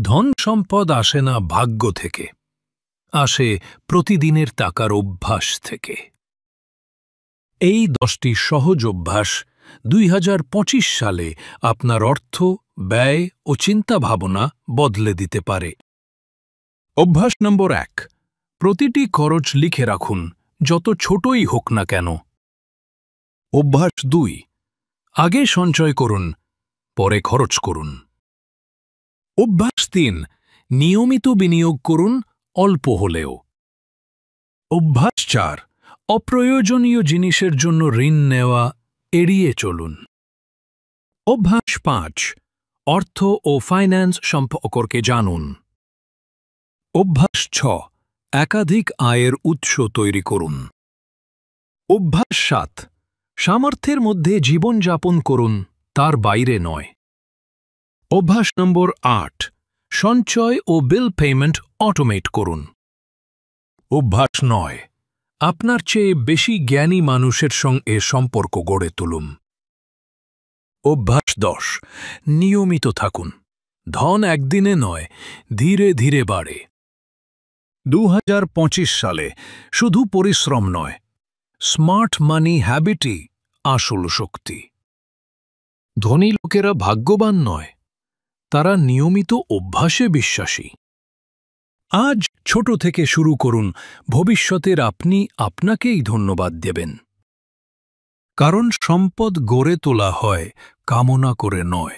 ধন সম্পদ আসে না ভাগ্য থেকে, আসে প্রতিদিনের টাকার অভ্যাস থেকে। এই 10টি সহজ অভ্যাস 2025 সালে আপনার অর্থ, ব্যয় ও চিন্তাভাবনা বদলে দিতে পারে। অভ্যাস নম্বর 1, প্রতিটি খরচ লিখে রাখুন, যত ছোটই হোক না কেন। অভ্যাস 2, আগে সঞ্চয় করুন, পরে খরচ করুন। অভ্যাস 3, নিয়মিত বিনিয়োগ করুন, অল্প হলেও। অভ্যাস 4, অপ্রয়োজনীয় জিনিসের জন্য ঋণ নেওয়া এড়িয়ে চলুন। অভ্যাস 5, অর্থ ও ফাইন্যান্স সম্পর্কে জানুন। অভ্যাস 6, একাধিক আয়ের উৎস তৈরি করুন। অভ্যাস 7, সামর্থ্যের মধ্যে জীবনযাপন করুন, তার বাইরে নয়। অভ্যাস নম্বর 8, সঞ্চয় ও বিল পেমেন্ট অটোমেট করুন। অভ্যাস 9, আপনার চেয়ে বেশি জ্ঞানী মানুষের সঙ্গে সম্পর্ক গড়ে তুলুন। অভ্যাস 10, নিয়মিত থাকুন, ধন একদিনে নয়, ধীরে ধীরে বাড়ে। 2025 সালে শুধু পরিশ্রম নয়, স্মার্ট মানি হ্যাবিটই আসল শক্তি। ধনী লোকেরা ভাগ্যবান নয়, তারা নিয়মিত অভ্যাসে বিশ্বাসী। আজ ছোট থেকে শুরু করুন, ভবিষ্যতের আপনি আপনাকেই ধন্যবাদ দেবেন। কারণ সম্পদ গড়ে তোলা হয় কামনা করে নয়।